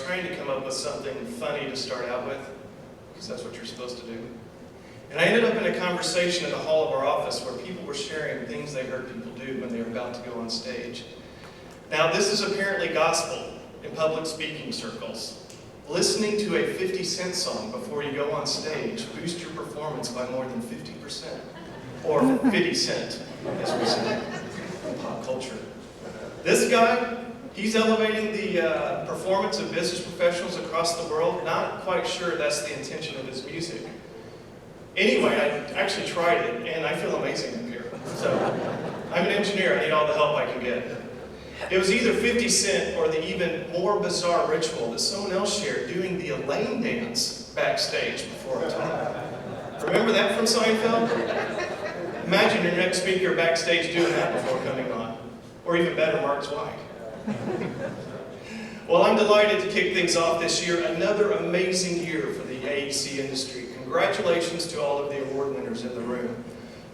trying to come up with something funny to start out with, because that's what you're supposed to do. And I ended up in a conversation in the hall of our office where people were sharing things they heard people do when they were about to go on stage. Now, this is apparently gospel in public speaking circles. Listening to a 50 Cent song before you go on stage boosts your performance by more than 50%. Or 50 cent, as we say in pop culture. This guy, he's elevating the performance of business professionals across the world. Not quite sure that's the intention of his music. Anyway, I actually tried it, and I feel amazing up here. So, I'm an engineer, I need all the help I can get. It was either 50 Cent or the even more bizarre ritual that someone else shared, doing the Elaine dance backstage before a talk. Remember that from Seinfeld? Imagine your next speaker backstage doing that before coming on. Or even better, Mark Zweig. Well, I'm delighted to kick things off this year, another amazing year for the AEC industry. Congratulations to all of the award winners in the room.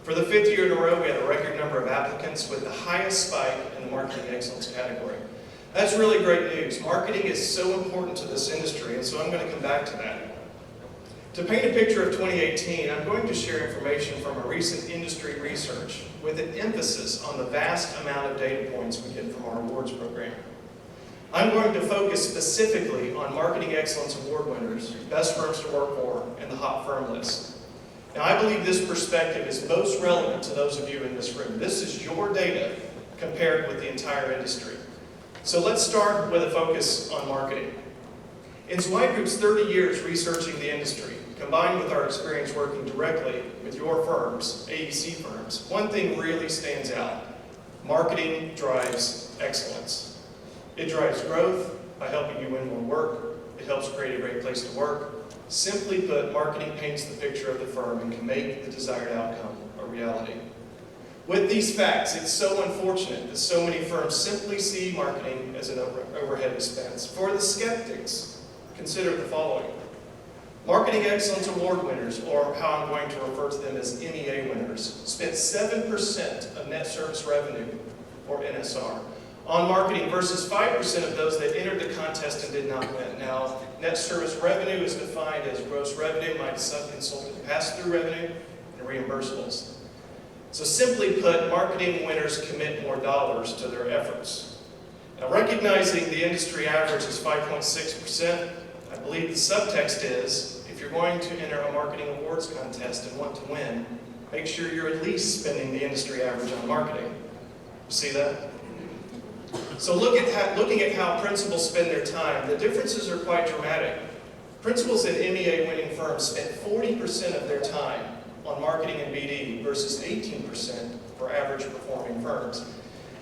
For the 5th year in a row, we had a record number of applicants with the highest spike in the marketing excellence category. That's really great news. Marketing is so important to this industry, and so I'm going to come back to that. To paint a picture of 2018, I'm going to share information from a recent industry research with an emphasis on the vast amount of data points we get from our awards program. I'm going to focus specifically on Marketing Excellence Award winners, best firms to work for, and the hot firm list. Now, I believe this perspective is most relevant to those of you in this room. This is your data compared with the entire industry. So let's start with a focus on marketing. In Zweig Group's 30 years researching the industry, combined with our experience working directly with your firms, AEC firms, one thing really stands out. Marketing drives excellence. It drives growth by helping you win more work. It helps create a great place to work. Simply put, marketing paints the picture of the firm and can make the desired outcome a reality. With these facts, it's so unfortunate that so many firms simply see marketing as an overhead expense. For the skeptics, consider the following. Marketing Excellence Award winners, or how I'm going to refer to them as MEA winners, spent 7% of net service revenue, or NSR, on marketing versus 5% of those that entered the contest and did not win. Now, net service revenue is defined as gross revenue minus sub-consultant pass-through revenue and reimbursables. So simply put, marketing winners commit more dollars to their efforts. Now, recognizing the industry average is 5.6%, I believe the subtext is, if you're going to enter a marketing awards contest and want to win, make sure you're at least spending the industry average on marketing. See that? So looking at how principals spend their time, the differences are quite dramatic. Principals in MEA winning firms spend 40% of their time on marketing and BD versus 18% for average performing firms.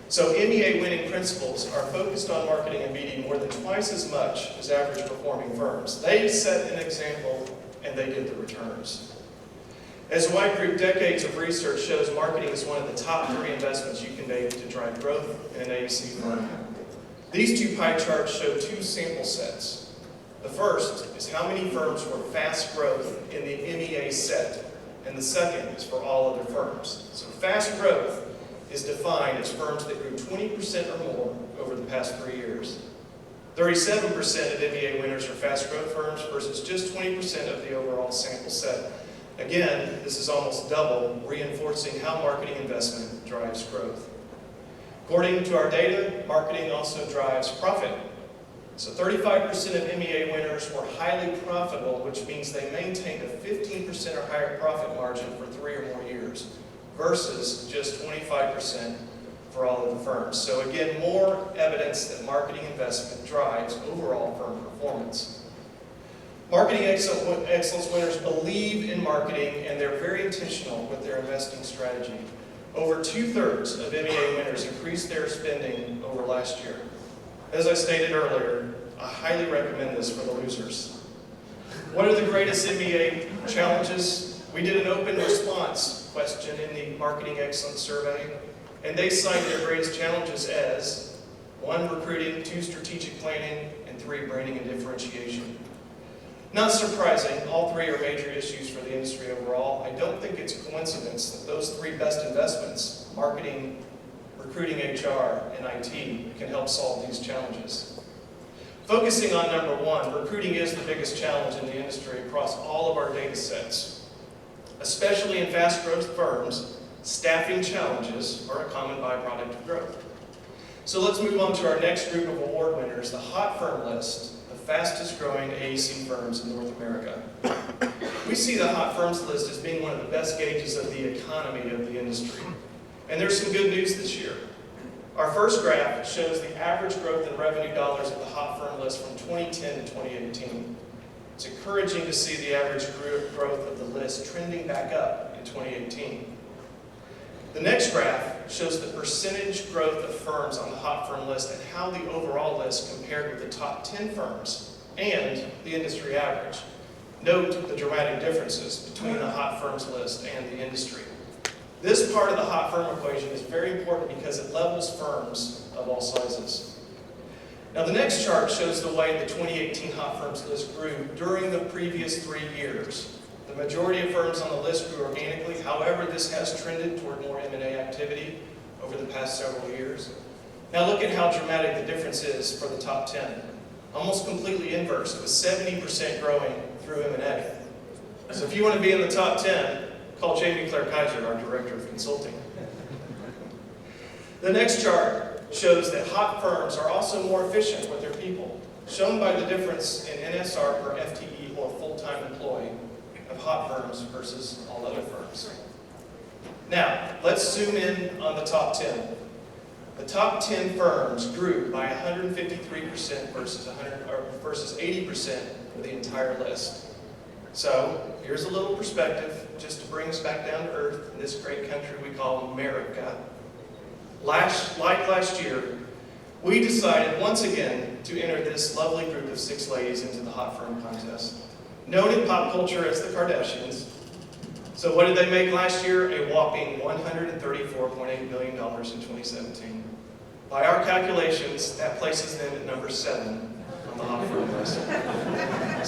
So MEA winning principals are focused on marketing and BD more than twice as much as average performing firms. They set an example and they get the returns. As Zweig Group, decades of research shows marketing is one of the top 3 investments you can make to drive growth in an AEC firm. These 2 pie charts show 2 sample sets. The first is how many firms were fast growth in the MEA set, and the second is for all other firms. So fast growth is defined as firms that grew 20% or more over the past 3 years. 37% of MEA winners are fast growth firms versus just 20% of the overall sample set. Again, this is almost double, reinforcing how marketing investment drives growth. According to our data, marketing also drives profit. So 35% of MEA winners were highly profitable, which means they maintained a 15% or higher profit margin for 3 or more years, versus just 25% for all of the firms. So again, more evidence that marketing investment drives overall firm performance. Marketing excellence winners believe in marketing, and they're very intentional with their investing strategy. Over 2/3 of MEA winners increased their spending over last year. As I stated earlier, I highly recommend this for the losers. What are the greatest MEA challenges? We did an open response question in the Marketing Excellence Survey, and they cite their greatest challenges as 1, recruiting, 2, strategic planning, and 3, branding and differentiation. Not surprising, all 3 are major issues for the industry overall. I don't think it's a coincidence that those 3 best investments, marketing, recruiting, HR, and IT, can help solve these challenges. Focusing on number one, recruiting is the biggest challenge in the industry across all of our data sets. Especially in fast growth firms, staffing challenges are a common byproduct of growth. So let's move on to our next group of award winners, the Hot Firm List, the fastest growing AEC firms in North America. We see the Hot Firms list as being one of the best gauges of the economy of the industry. And there's some good news this year. Our first graph shows the average growth in revenue dollars of the Hot Firm list from 2010 to 2018. It's encouraging to see the average growth of the list trending back up in 2018. The next graph shows the percentage growth of firms on the Hot Firm list and how the overall list compared with the top 10 firms and the industry average. Note the dramatic differences between the Hot Firms list and the industry. This part of the Hot Firm equation is very important because it levels firms of all sizes. Now the next chart shows the way the 2018 Hot Firms list grew during the previous 3 years. The majority of firms on the list grew organically. However, this has trended toward more M&A activity over the past several years. Now look at how dramatic the difference is for the top 10. Almost completely inverse, with 70% growing through M&A. So if you want to be in the top 10, call Jamie Claire Kaiser, our Director of Consulting. The next chart shows that hot firms are also more efficient with their people, shown by the difference in NSR per FTE or full-time employee of hot firms versus all other firms. Now, let's zoom in on the top 10. The top 10 firms grew by 153% versus 80% for the entire list. So, here's a little perspective, just to bring us back down to earth in this great country we call America. Like last year, we decided once again to enter this lovely group of 6 ladies into the Hot Firm contest, known in pop culture as the Kardashians. So what did they make last year? A whopping $134.8 million in 2017. By our calculations, that places them at number 7. On the Hot Firm list.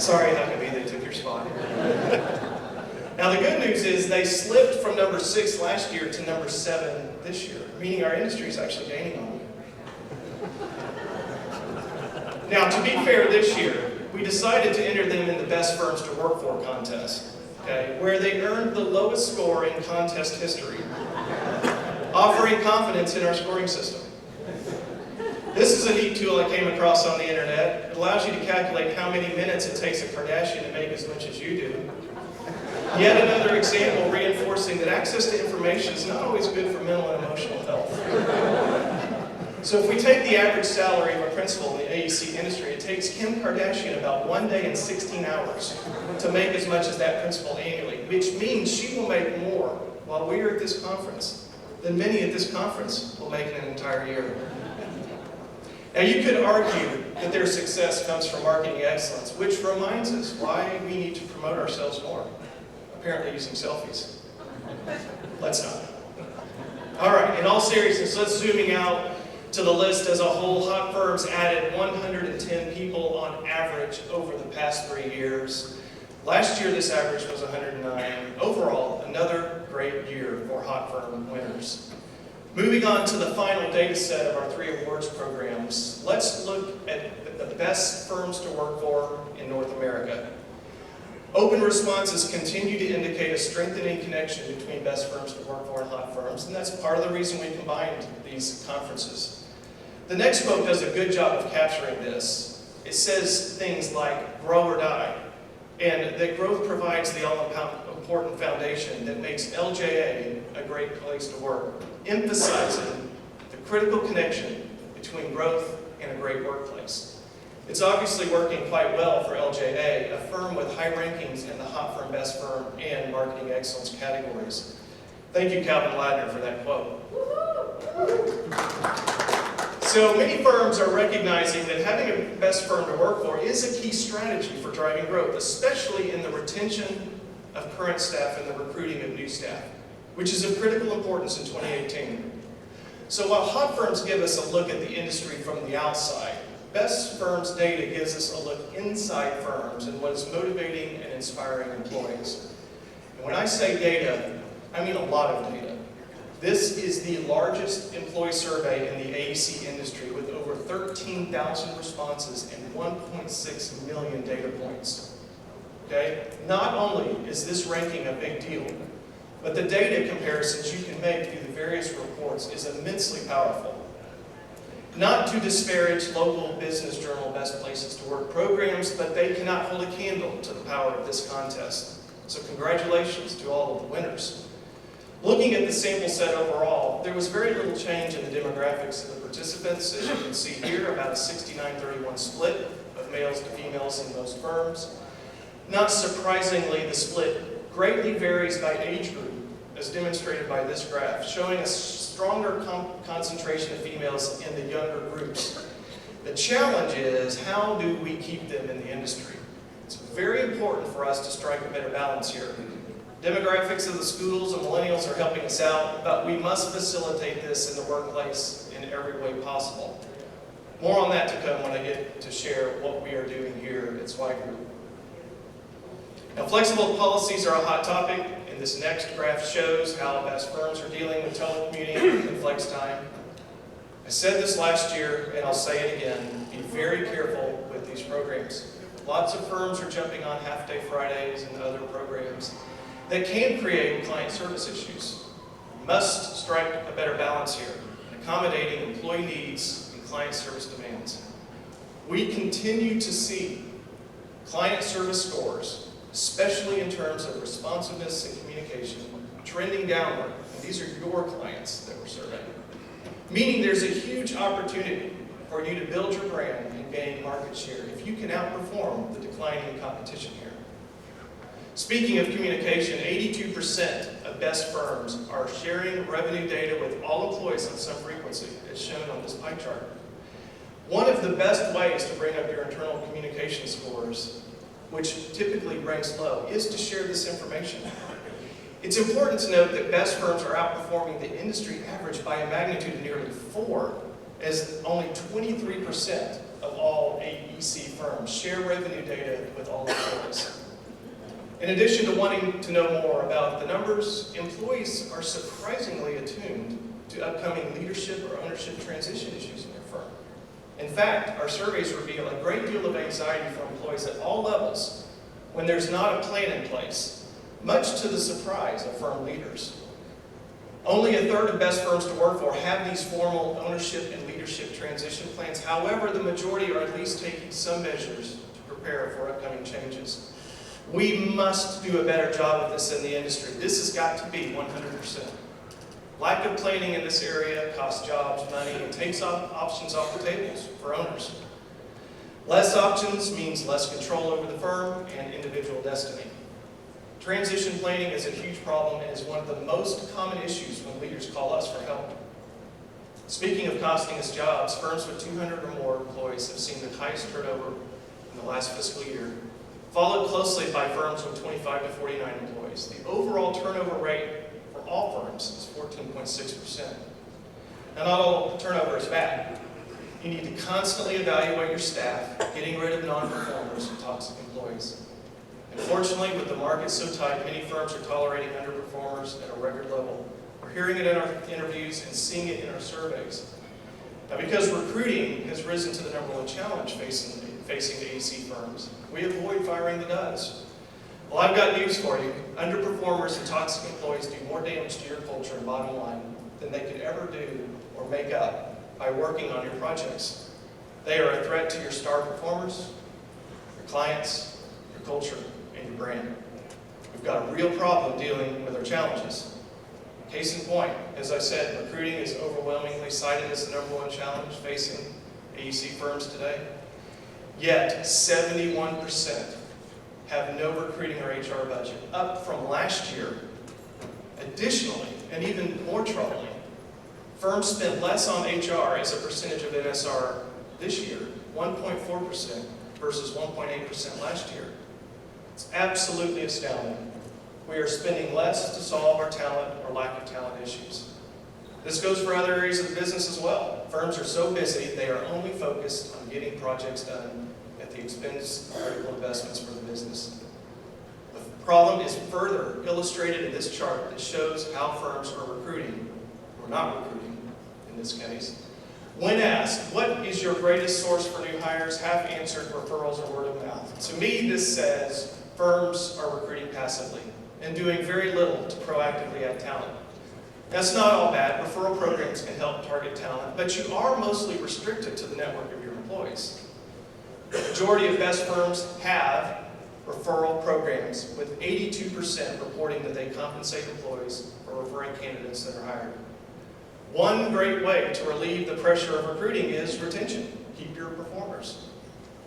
Sorry, Huckabee, they took your spot. Now the good news is they slipped from number 6 last year to number 7 this year, meaning our industry is actually gaining on them. Now to be fair, this year, we decided to enter them in the Best Firms to Work For contest, okay, where they earned the lowest score in contest history, offering confidence in our scoring system. This is a neat tool I came across on the internet. It allows you to calculate how many minutes it takes a Kardashian to make as much as you do. Yet another example reinforcing that access to information is not always good for mental and emotional health. So if we take the average salary of a principal in the AEC industry, it takes Kim Kardashian about 1 day and 16 hours to make as much as that principal annually, which means she will make more while we are at this conference than many at this conference will make in an entire year. Now you could argue that their success comes from marketing excellence, which reminds us why we need to promote ourselves more. Apparently using selfies. Let's not. All right, in all seriousness, let's zooming out to the list as a whole. Hot Firms added 110 people on average over the past 3 years. Last year this average was 109. Overall, another great year for Hot Firm winners. Moving on to the final data set of our 3 awards programs, let's look at the best firms to work for in North America. Open responses continue to indicate a strengthening connection between best firms to work for and hot firms, and that's part of the reason we combined these conferences. The next quote does a good job of capturing this. It says things like, grow or die, and that growth provides the all-important foundation that makes LJA a great place to work, emphasizing the critical connection between growth and a great workplace. It's obviously working quite well for LJA, a firm with high rankings in the Hot Firm, Best Firm, and Marketing Excellence categories. Thank you, Calvin Ladner, for that quote. So many firms are recognizing that having a best firm to work for is a key strategy for driving growth, especially in the retention of current staff and the recruiting of new staff, which is of critical importance in 2018. So while hot firms give us a look at the industry from the outside, Best Firms data gives us a look inside firms and what is motivating and inspiring employees. And when I say data, I mean a lot of data. This is the largest employee survey in the AEC industry with over 13,000 responses and 1.6 million data points. Okay? Not only is this ranking a big deal, but the data comparisons you can make through the various reports is immensely powerful. Not to disparage local business journal best places to work programs, but they cannot hold a candle to the power of this contest. So congratulations to all of the winners. Looking at the sample set overall, there was very little change in the demographics of the participants. As you can see here, about a 69-31 split of males to females in most firms. Not surprisingly, the split greatly varies by age group, as demonstrated by this graph, showing a stronger concentration of females in the younger groups. The challenge is, how do we keep them in the industry? It's very important for us to strike a better balance here. Demographics of the schools and millennials are helping us out, but we must facilitate this in the workplace in every way possible. More on that to come when I get to share what we are doing here at Zweig Group. Now, flexible policies are a hot topic, and this next graph shows how best firms are dealing with telecommuting and flex time. I said this last year, and I'll say it again, be very careful with these programs. Lots of firms are jumping on half-day Fridays and other programs that can create client service issues. We must strike a better balance here, accommodating employee needs and client service demands. We continue to see client service scores, especially in terms of responsiveness and communication, trending downward. And these are your clients that we're surveying. Meaning there's a huge opportunity for you to build your brand and gain market share if you can outperform the declining competition here. Speaking of communication, 82% of best firms are sharing revenue data with all employees on some frequency, as shown on this pie chart. One of the best ways to bring up your internal communication scores, which typically ranks low, is to share this information. It's important to note that best firms are outperforming the industry average by a magnitude of nearly 4, as only 23% of all AEC firms share revenue data with all employees. In addition to wanting to know more about the numbers, employees are surprisingly attuned to upcoming leadership or ownership transition issues in their firm. In fact, our surveys reveal a great deal of anxiety for employees at all levels when there's not a plan in place, much to the surprise of firm leaders. Only a third of best firms to work for have these formal ownership and leadership transition plans. However, the majority are at least taking some measures to prepare for upcoming changes. We must do a better job of this in the industry. This has got to be 100%. Lack of planning in this area costs jobs, money, and takes options off the tables for owners. Less options means less control over the firm and individual destiny. Transition planning is a huge problem and is one of the most common issues when leaders call us for help. Speaking of costing us jobs, firms with 200 or more employees have seen the highest turnover in the last fiscal year, followed closely by firms with 25 to 49 employees. The overall turnover rate for all firms is 14.6%. Now, not all turnover is bad. You need to constantly evaluate your staff, getting rid of non-performers and toxic employees. Unfortunately, with the market so tight, many firms are tolerating underperformers at a record level. We're hearing it in our interviews and seeing it in our surveys. Now, because recruiting has risen to the #1 challenge facing AEC firms, we avoid firing the duds. Well, I've got news for you. Underperformers and toxic employees do more damage to your culture and bottom line than they could ever do or make up by working on your projects. They are a threat to your star performers, your clients, your culture, and your brand. We've got a real problem dealing with our challenges. Case in point, as I said, recruiting is overwhelmingly cited as the #1 challenge facing AEC firms today. Yet, 71% have no recruiting or HR budget, up from last year. Additionally, and even more troubling, firms spent less on HR as a percentage of NSR this year, 1.4% versus 1.8% last year. It's absolutely astounding. We are spending less to solve our talent or lack of talent issues. This goes for other areas of the business as well. Firms are so busy, they are only focused on getting projects done at the expense of critical investments for the business. The problem is further illustrated in this chart that shows how firms are recruiting or not recruiting in this case. When asked, what is your greatest source for new hires, half answered referrals or word of mouth. To me, this says firms are recruiting passively and doing very little to proactively add talent. That's not all bad. Referral programs can help target talent, but you are mostly restricted to the network of your employees. The majority of best firms have referral programs, with 82% reporting that they compensate employees for referring candidates that are hired. One great way to relieve the pressure of recruiting is retention. Keep your performers.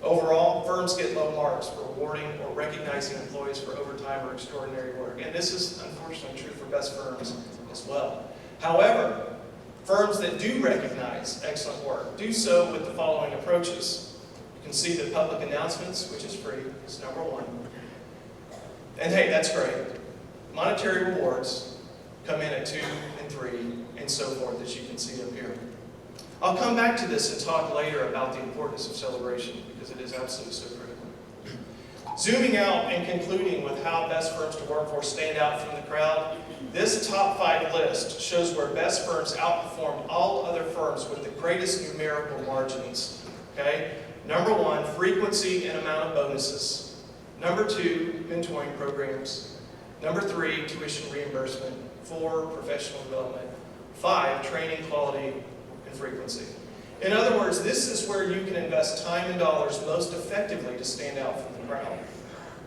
Overall, firms get low marks for rewarding or recognizing employees for overtime or extraordinary work, and this is unfortunately true for best firms as well. However, firms that do recognize excellent work do so with the following approaches. You can see the public announcements, which is free, is number one. And hey, that's great. Monetary rewards come in at 2 and 3 and so forth, as you can see up here. I'll come back to this and talk later about the importance of celebration, because it is absolutely so critical. Zooming out and concluding with how best firms to work for stand out from the crowd, this top 5 list shows where best firms outperform all other firms with the greatest numerical margins. Okay? Number 1, frequency and amount of bonuses. Number 2, mentoring programs. Number 3, tuition reimbursement. 4, professional development. 5, training, quality, and frequency. In other words, this is where you can invest time and dollars most effectively to stand out from the crowd.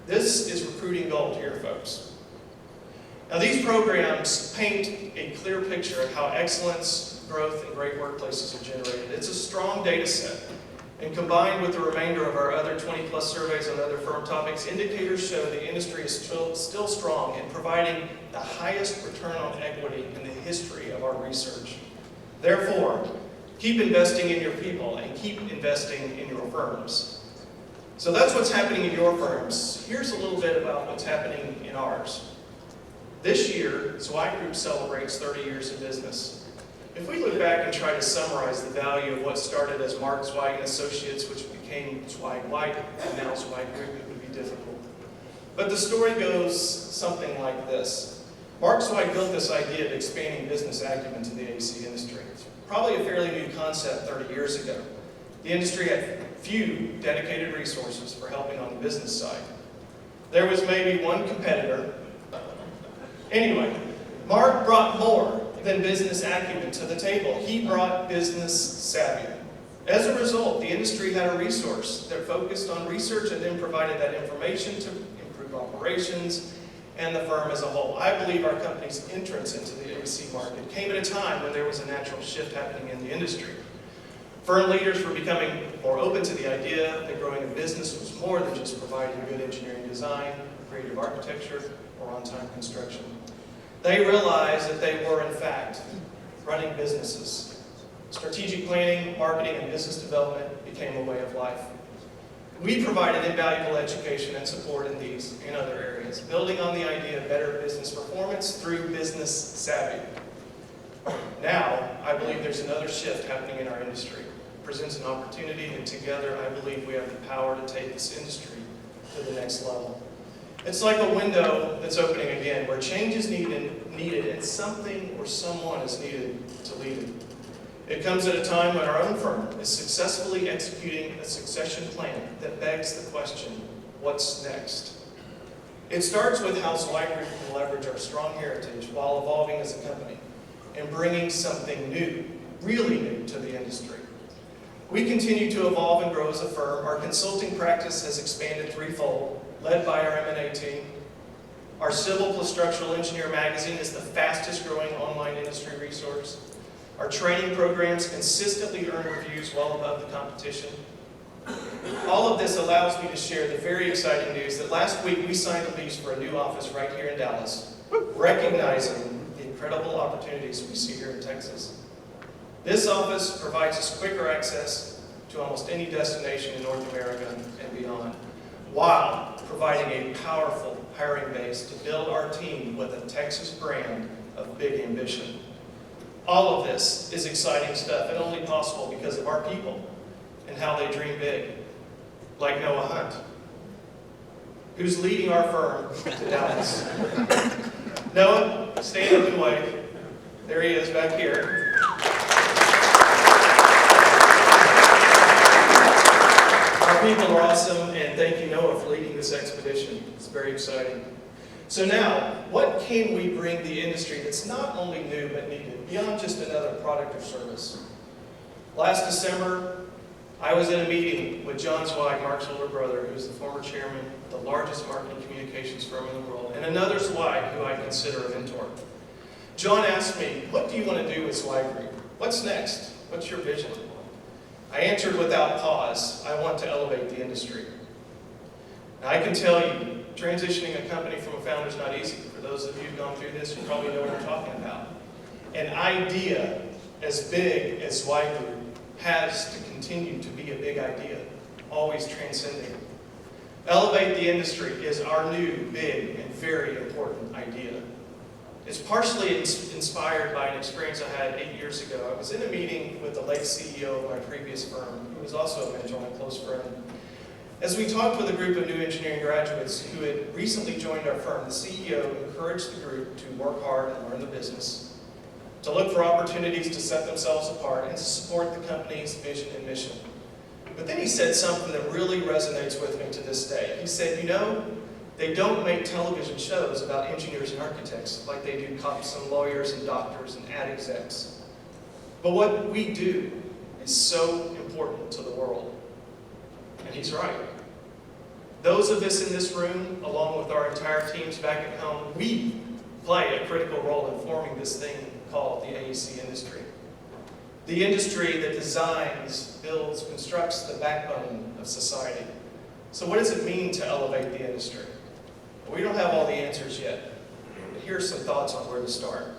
This is recruiting gold here, folks. Now, these programs paint a clear picture of how excellence, growth, and great workplaces are generated. It's a strong data set, and combined with the remainder of our other 20-plus surveys on other firm topics, indicators show the industry is still strong in providing the highest return on equity in the history of our research. Therefore, keep investing in your people and keep investing in your firms. So that's what's happening in your firms. Here's a little bit about what's happening in ours. This year, Zweig Group celebrates 30 years of business. If we look back and try to summarize the value of what started as Mark Zweig and Associates, which became Zweig White, and now Zweig Group, it would be difficult. But the story goes something like this. Mark Zweig built this idea of expanding business acumen to the AC industry. It's probably a fairly new concept 30 years ago. The industry had few dedicated resources for helping on the business side. There was maybe one competitor. Anyway, Mark brought more than business acumen to the table. He brought business savvy. As a result, the industry had a resource that focused on research and then provided that information to improve operations and the firm as a whole. I believe our company's entrance into the AC market came at a time when there was a natural shift happening in the industry. Firm leaders were becoming more open to the idea that growing a business was more than just providing good engineering design, creative architecture, or on-time construction. They realized that they were, in fact, running businesses. Strategic planning, marketing, and business development became a way of life. We provided invaluable education and support in these and other areas, building on the idea of better business performance through business savvy. Now, I believe there's another shift happening in our industry. It presents an opportunity, and together I believe we have the power to take this industry to the next level. It's like a window that's opening again, where change is needed and something or someone is needed to lead it. It comes at a time when our own firm is successfully executing a succession plan that begs the question, what's next? It starts with how Zweig Group can leverage our strong heritage while evolving as a company and bringing something new, really new, to the industry. We continue to evolve and grow as a firm. Our consulting practice has expanded threefold, led by our M&A team. Our Civil plus Structural Engineer magazine is the fastest growing online industry resource. Our training programs consistently earn reviews well above the competition. All of this allows me to share the very exciting news that last week we signed a lease for a new office right here in Dallas, recognizing the incredible opportunities we see here in Texas. This office provides us quicker access to almost any destination in North America and beyond, while providing a powerful hiring base to build our team with a Texas brand of big ambition. All of this is exciting stuff, and only possible because of our people and how they dream big, like Noah Hunt, who's leading our firm to Dallas. Noah, stand up and wave. There he is back here. Our people are awesome, and thank you, Noah, for leading this expedition. It's very exciting. So now, what can we bring the industry that's not only new but needed, beyond just another product or service? Last December, I was in a meeting with John Zweig, Mark's older brother, who's the former chairman of the largest marketing communications firm in the world, and another Zweig who I consider a mentor. John asked me, what do you want to do with Zweig Group? What's next? What's your vision? I answered without pause, I want to elevate the industry. Now, I can tell you, transitioning a company from a founder is not easy. For those of you who've gone through this, you probably know what I'm talking about. An idea as big as Zweig Group has to continue to be a big idea, always transcending. Elevate the industry is our new, big, and very important idea. It's partially inspired by an experience I had 8 years ago. I was in a meeting with the late CEO of my previous firm, who was also a mentor and a close friend. As we talked with a group of new engineering graduates who had recently joined our firm, the CEO encouraged the group to work hard and learn the business, to look for opportunities to set themselves apart, and to support the company's vision and mission. But then he said something that really resonates with me to this day. He said, you know, they don't make television shows about engineers and architects like they do cops and lawyers and doctors and ad execs. But what we do is so important to the world. And he's right. Those of us in this room, along with our entire teams back at home, we play a critical role in forming this thing called the AEC industry. The industry that designs, builds, constructs the backbone of society. So what does it mean to elevate the industry? We don't have all the answers yet, but here's some thoughts on where to start.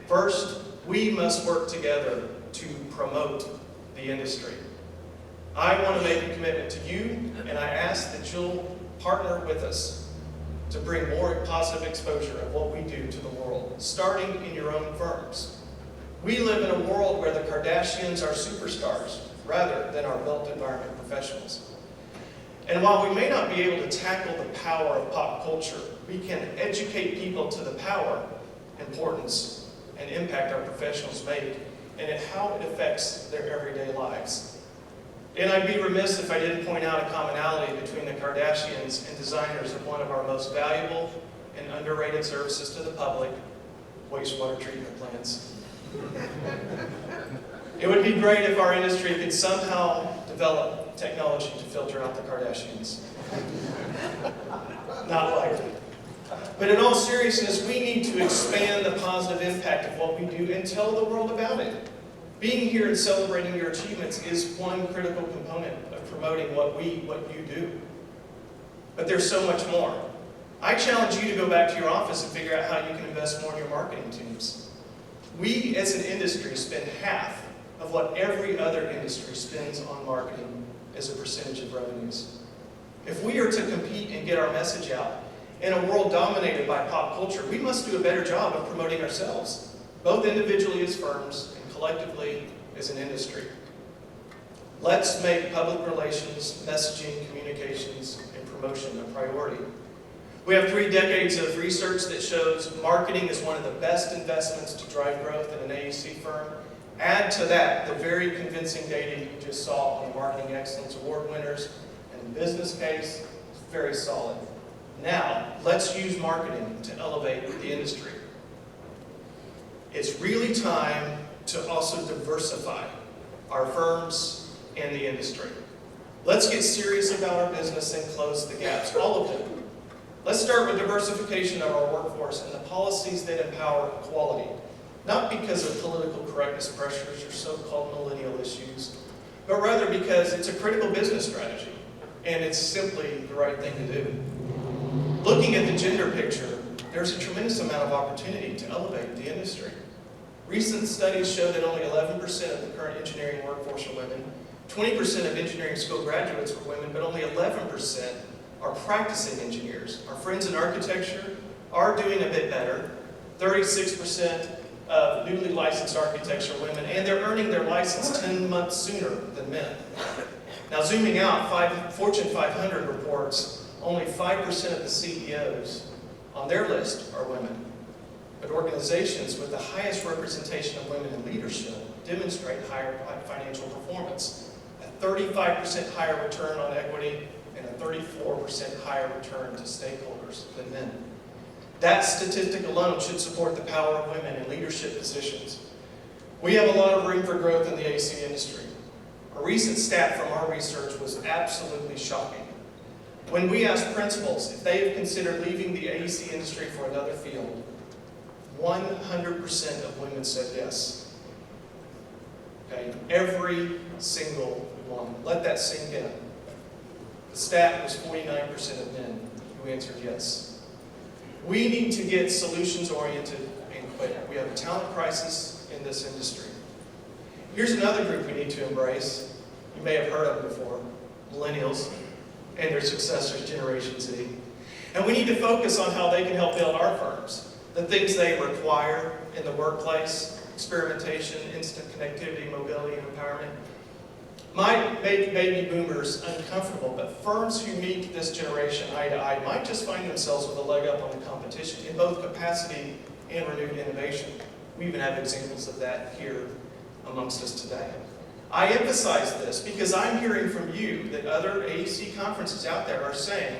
First, we must work together to promote the industry. I want to make a commitment to you, and I ask that you'll partner with us to bring more positive exposure of what we do to the world, starting in your own firms. We live in a world where the Kardashians are superstars rather than our built environment professionals. And while we may not be able to tackle the power of pop culture, we can educate people to the power, importance, and impact our professionals make, and how it affects their everyday lives. And I'd be remiss if I didn't point out a commonality between the Kardashians and designers of one of our most valuable and underrated services to the public, wastewater treatment plants. It would be great if our industry could somehow develop technology to filter out the Kardashians. Not likely. But in all seriousness, we need to expand the positive impact of what we do and tell the world about it. Being here and celebrating your achievements is one critical component of promoting what you do. But there's so much more. I challenge you to go back to your office and figure out how you can invest more in your marketing teams. We, as an industry, spend half of what every other industry spends on marketing as a percentage of revenues. If we are to compete and get our message out in a world dominated by pop culture, we must do a better job of promoting ourselves, both individually as firms and collectively as an industry. Let's make public relations, messaging, communications, and promotion a priority. We have 3 decades of research that shows marketing is one of the best investments to drive growth in an AEC firm. Add to that the very convincing data you just saw on the Marketing Excellence Award winners, and the business case is very solid. Now, let's use marketing to elevate the industry. It's really time to also diversify our firms and the industry. Let's get serious about our business and close the gaps, all of them. Let's start with diversification of our workforce and the policies that empower quality. Not because of political correctness pressures or so-called millennial issues, but rather because it's a critical business strategy, and it's simply the right thing to do. Looking at the gender picture, there's a tremendous amount of opportunity to elevate the industry. Recent studies show that only 11% of the current engineering workforce are women, 20% of engineering school graduates are women, but only 11% are practicing engineers. Our friends in architecture are doing a bit better. 36% of newly licensed architects are women, and they're earning their license 10 months sooner than men. Now, zooming out, Fortune 500 reports only 5% of the CEOs on their list are women. But organizations with the highest representation of women in leadership demonstrate higher financial performance, a 35% higher return on equity, and a 34% higher return to stakeholders than men. That statistic alone should support the power of women in leadership positions. We have a lot of room for growth in the AC industry. A recent stat from our research was absolutely shocking. When we asked principals if they have considered leaving the AC industry for another field, 100% of women said yes. Okay, every single one. Let that sink in. The stat was 49% of men who answered yes. We need to get solutions-oriented and quick. We have a talent crisis in this industry. Here's another group we need to embrace. You may have heard of them before, millennials and their successors, Generation Z. And we need to focus on how they can help build our firms, the things they require in the workplace, experimentation, instant connectivity, mobility, and empowerment. Might make baby boomers uncomfortable, but firms who meet this generation eye to eye might just find themselves with a leg up on the competition in both capacity and renewed innovation. We even have examples of that here amongst us today. I emphasize this because I'm hearing from you that other AEC conferences out there are saying,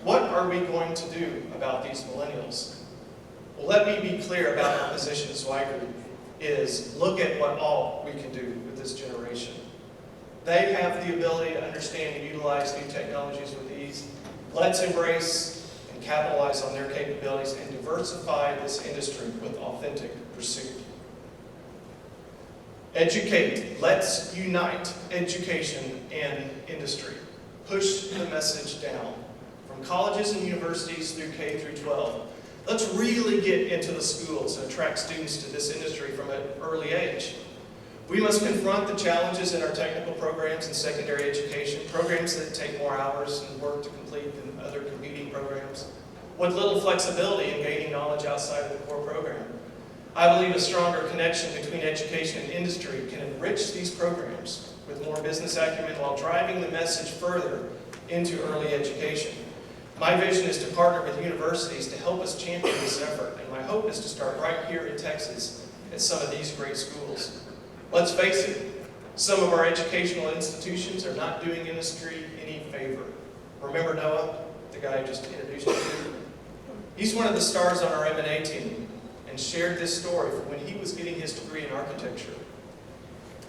what are we going to do about these millennials? Well, let me be clear about our position at Zweig Group is look at what all we can do with this generation. They have the ability to understand and utilize new technologies with ease. Let's embrace and capitalize on their capabilities and diversify this industry with authentic pursuit. Educate. Let's unite education and industry. Push the message down. From colleges and universities through K through 12. Let's really get into the schools and attract students to this industry from an early age. We must confront the challenges in our technical programs and secondary education, programs that take more hours and work to complete than other competing programs, with little flexibility in gaining knowledge outside of the core program. I believe a stronger connection between education and industry can enrich these programs with more business acumen while driving the message further into early education. My vision is to partner with universities to help us champion this effort, and my hope is to start right here in Texas at some of these great schools. Let's face it, some of our educational institutions are not doing industry any favor. Remember Noah, the guy I just introduced you to? He's one of the stars on our M&A team and shared this story from when he was getting his degree in architecture.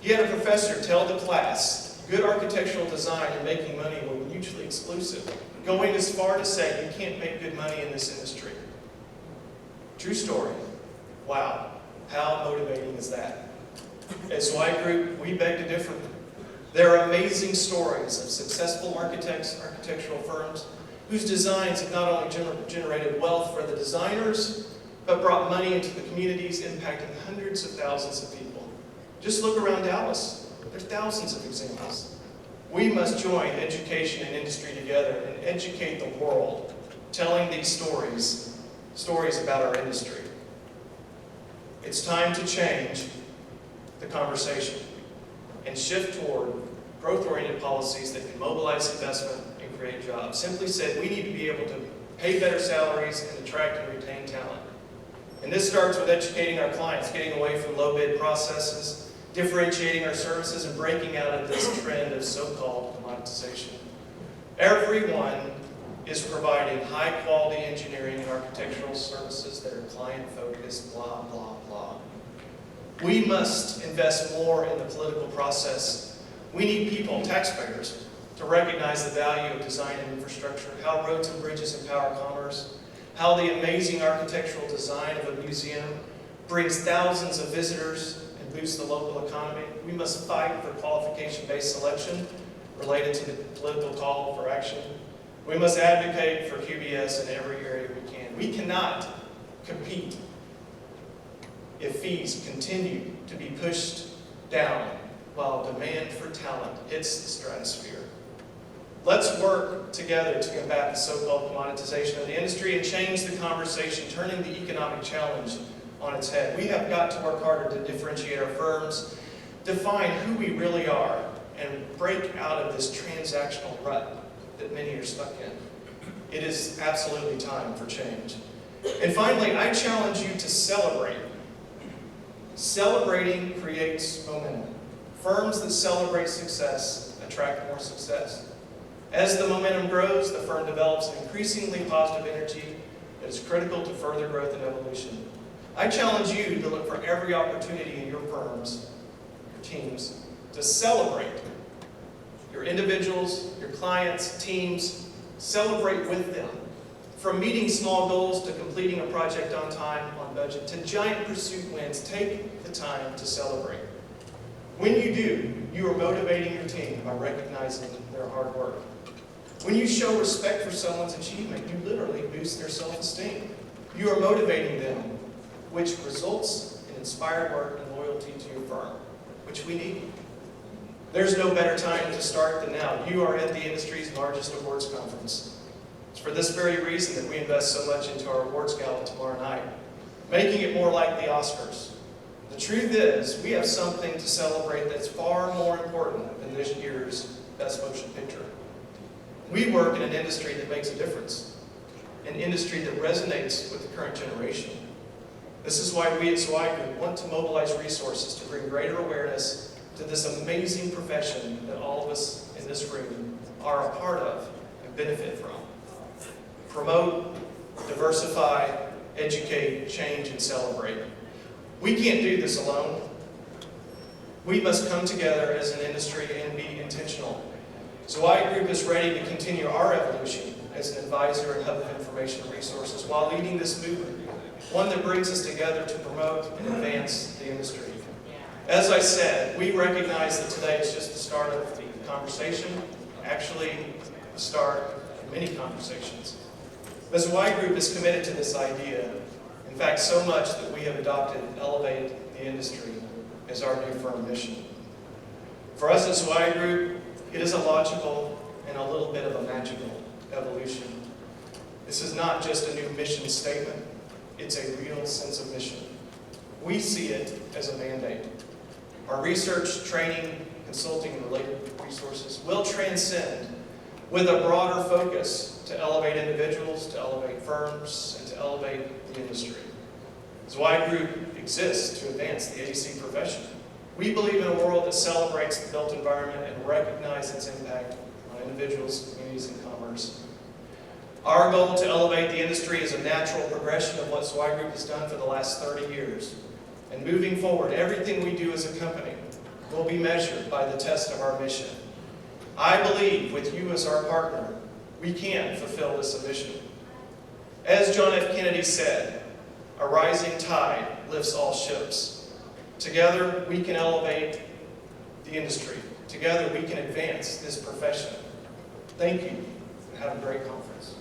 He had a professor tell the class, good architectural design and making money were mutually exclusive, going as far to say you can't make good money in this industry. True story. Wow, how motivating is that? At Zweig Group, we beg to differ. There are amazing stories of successful architects, architectural firms, whose designs have not only generated wealth for the designers, but brought money into the communities, impacting hundreds of thousands of people. Just look around Dallas. There's thousands of examples. We must join education and industry together and educate the world, telling these stories about our industry. It's time to change the conversation and shift toward growth-oriented policies that can mobilize investment and create jobs. Simply said, we need to be able to pay better salaries and attract and retain talent. And this starts with educating our clients, getting away from low-bid processes, differentiating our services, and breaking out of this trend of so-called commoditization. Everyone is providing high-quality engineering and architectural services that are client-focused, blah, blah, blah. We must invest more in the political process. We need people, taxpayers, to recognize the value of design and infrastructure, how roads and bridges empower commerce, how the amazing architectural design of a museum brings thousands of visitors and boosts the local economy. We must fight for qualification-based selection related to the political call for action. We must advocate for QBS in every area we can. We cannot compete if fees continue to be pushed down while demand for talent hits the stratosphere. Let's work together to combat the so-called commoditization of the industry and change the conversation, turning the economic challenge on its head. We have got to work harder to differentiate our firms, define who we really are, and break out of this transactional rut that many are stuck in. It is absolutely time for change. And finally, I challenge you to celebrate. Celebrating creates momentum. Firms that celebrate success attract more success. As the momentum grows, the firm develops an increasingly positive energy that is critical to further growth and evolution. I challenge you to look for every opportunity in your firms, your teams, to celebrate. Your individuals, your clients, teams, celebrate with them. From meeting small goals to completing a project on time, on budget, to giant pursuit wins, take the time to celebrate. When you do, you are motivating your team by recognizing their hard work. When you show respect for someone's achievement, you literally boost their self-esteem. You are motivating them, which results in inspired work and loyalty to your firm, which we need. There's no better time to start than now. You are at the industry's largest awards conference. It's for this very reason that we invest so much into our awards gala tomorrow night, making it more like the Oscars. The truth is, we have something to celebrate that's far more important than this year's Best Motion Picture. We work in an industry that makes a difference, an industry that resonates with the current generation. This is why we at Zweig Group want to mobilize resources to bring greater awareness to this amazing profession that all of us in this room are a part of and benefit from. Promote, diversify, educate, change, and celebrate. We can't do this alone. We must come together as an industry and be intentional. Zweig Group is ready to continue our evolution as an advisor and hub of information and resources while leading this movement, one that brings us together to promote and advance the industry. As I said, we recognize that today is just the start of the conversation, actually the start of many conversations. The Zweig Group is committed to this idea, in fact, so much that we have adopted Elevate the Industry as our new firm mission. For us at Zweig Group, it is a logical and a little bit of a magical evolution. This is not just a new mission statement, it's a real sense of mission. We see it as a mandate. Our research, training, consulting, and related resources will transcend with a broader focus to elevate individuals, to elevate firms, and to elevate the industry. Zweig Group exists to advance the AC profession. We believe in a world that celebrates the built environment and recognizes its impact on individuals, communities, and commerce. Our goal to elevate the industry is a natural progression of what Zweig Group has done for the last 30 years. And moving forward, everything we do as a company will be measured by the test of our mission. I believe with you as our partner, we can fulfill this mission. As John F. Kennedy said, a rising tide lifts all ships. Together, we can elevate the industry. Together, we can advance this profession. Thank you, and have a great conference.